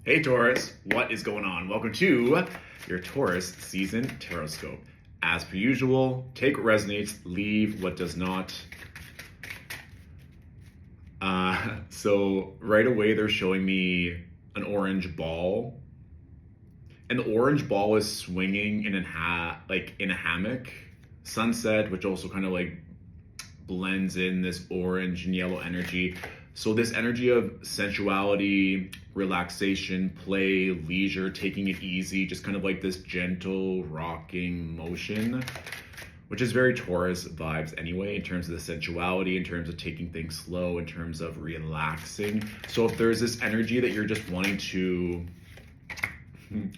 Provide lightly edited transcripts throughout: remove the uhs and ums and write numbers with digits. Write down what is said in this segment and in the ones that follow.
Hey Taurus, what is going on? Welcome to your Taurus season Tarotscope. As per usual, take what resonates, leave what does not. So right away they're showing me an orange ball, and the orange ball is swinging in a hammock. Sunset, which also kind of like blends in this orange and yellow energy. So this energy of sensuality, relaxation, play, leisure, taking it easy, just kind of like this gentle rocking motion, which is very Taurus vibes anyway, in terms of the sensuality, in terms of taking things slow, in terms of relaxing. So if there's this energy that you're just wanting to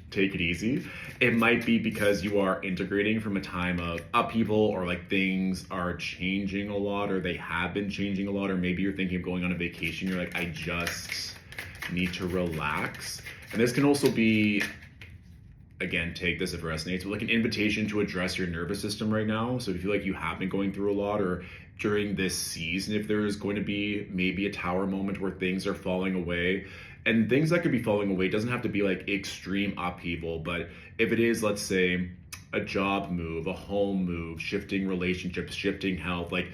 take it easy, it might be because you are integrating from a time of upheaval, or like things are changing a lot, or they have been changing a lot, or maybe you're thinking of going on a vacation. You're like, I just need to relax. And this can also be, again, take this if it resonates, but like an invitation to address your nervous system right now. So if you feel like you have been going through a lot, or during this season, if there is going to be maybe a tower moment where things are falling away. And things that could be falling away doesn't have to be like extreme upheaval, but if it is, let's say, a job move, a home move, shifting relationships, shifting health, like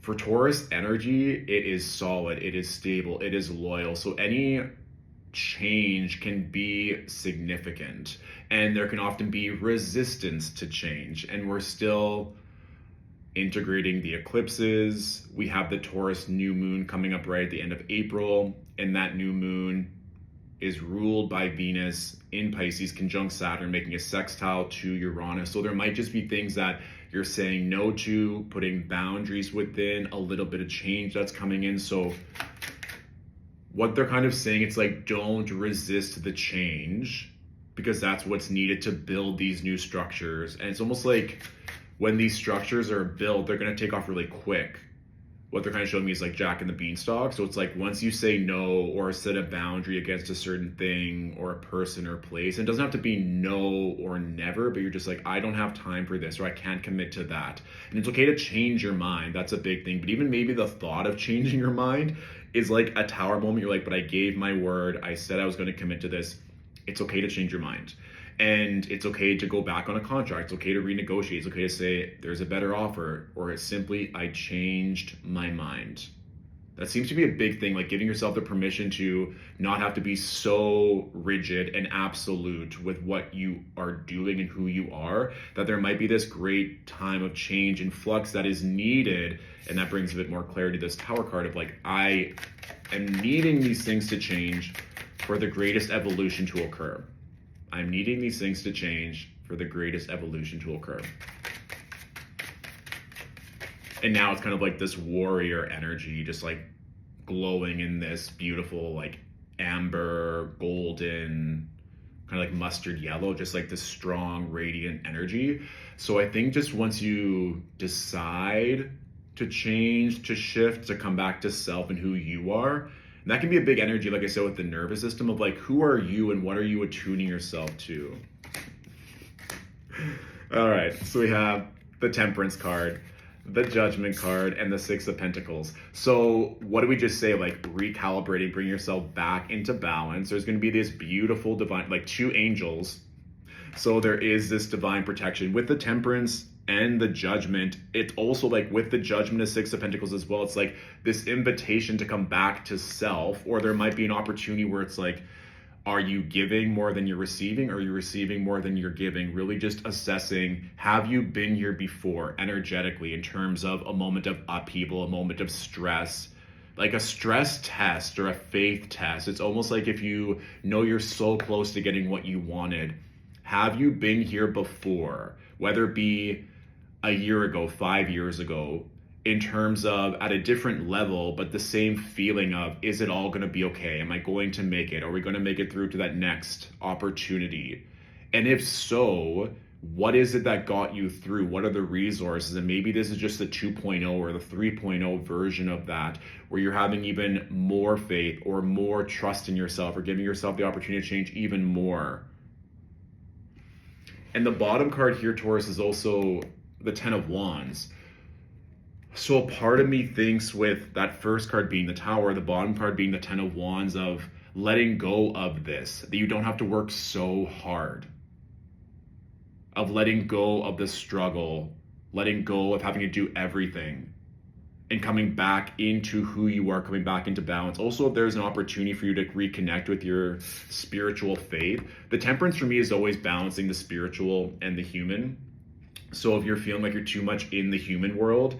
for Taurus energy, it is solid, it is stable, it is loyal. So any change can be significant, and there can often be resistance to change, and we're still integrating the eclipses. We have the Taurus new moon coming up right at the end of April, and that new moon is ruled by Venus in Pisces conjunct Saturn, making a sextile to Uranus. So there might just be things that you're saying no to, putting boundaries within, a little bit of change that's coming in. So what they're kind of saying, it's like, don't resist the change, because that's what's needed to build these new structures. And it's almost like when these structures are built, they're going to take off really quick. What they're kind of showing me is like Jack and the Beanstalk. So it's like, once you say no or set a boundary against a certain thing or a person or place, it doesn't have to be no or never, but you're just like, I don't have time for this, or I can't commit to that. And it's okay to change your mind. That's a big thing. But even maybe the thought of changing your mind is like a tower moment. You're like, but I gave my word. I said I was going to commit to this. It's okay to change your mind. And it's okay to go back on a contract. It's okay to renegotiate. It's okay to say there's a better offer, or it's simply, I changed my mind. That seems to be a big thing, like giving yourself the permission to not have to be so rigid and absolute with what you are doing and who you are, that there might be this great time of change and flux that is needed. And that brings a bit more clarity to this Tower card of like, I am needing these things to change for the greatest evolution to occur. I'm needing these things to change for the greatest evolution to occur. And now it's kind of like this warrior energy, just like glowing in this beautiful, like amber, golden, kind of like mustard yellow, just like this strong, radiant energy. So I think just once you decide to change, to shift, to come back to self and who you are, and that can be a big energy, like I said, with the nervous system of like, who are you and what are you attuning yourself to? All right, so we have the Temperance card, the Judgment card, and the Six of Pentacles. So what do we just say? Like recalibrating, bring yourself back into balance. There's going to be this beautiful divine, like two angels. So there is this divine protection with the Temperance and the Judgment. It's also like with the Judgment of Six of Pentacles as well, it's like this invitation to come back to self. Or there might be an opportunity where it's like, are you giving more than you're receiving, or are you receiving more than you're giving? Really just assessing, have you been here before energetically, in terms of a moment of upheaval, a moment of stress, like a stress test or a faith test. It's almost like if you know you're so close to getting what you wanted, have you been here before? Whether it be a year ago, 5 years ago, in terms of at a different level, but the same feeling of, is it all going to be okay? Am I going to make it? Are we going to make it through to that next opportunity? And if so, what is it that got you through? What are the resources? And maybe this is just the 2.0 or the 3.0 version of that, where you're having even more faith or more trust in yourself, or giving yourself the opportunity to change even more. And the bottom card here, Taurus, is also the Ten of Wands. So a part of me thinks, with that first card being the Tower, the bottom card being the Ten of Wands, of letting go of this, that you don't have to work so hard, of letting go of the struggle, letting go of having to do everything, and coming back into who you are, coming back into balance. Also, if there's an opportunity for you to reconnect with your spiritual faith, the temperance for me is always balancing the spiritual and the human. So if you're feeling like you're too much in the human world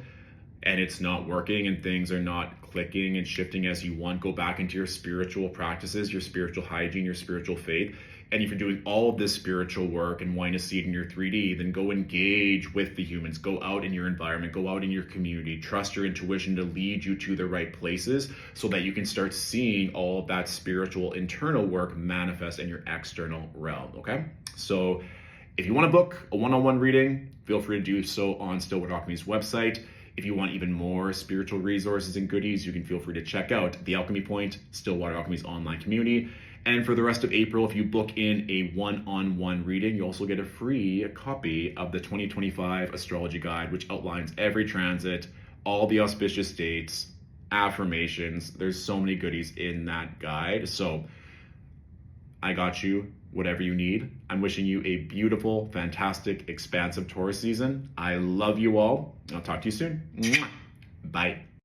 and it's not working and things are not clicking and shifting as you want, go back into your spiritual practices, your spiritual hygiene, your spiritual faith. And if you're doing all of this spiritual work and wanting to see it in your 3D, then go engage with the humans, go out in your environment, go out in your community, trust your intuition to lead you to the right places so that you can start seeing all of that spiritual internal work manifest in your external realm, okay? So if you want to book a one-on-one reading, feel free to do so on Stillwater Alchemy's website. If you want even more spiritual resources and goodies, you can feel free to check out The Alchemy Point, Stillwater Alchemy's online community. And for the rest of April, if you book in a one-on-one reading, you also get a free copy of the 2025 Astrology Guide, which outlines every transit, all the auspicious dates, affirmations. There's so many goodies in that guide. So I got you whatever you need. I'm wishing you a beautiful, fantastic, expansive Taurus season. I love you all. I'll talk to you soon. Bye.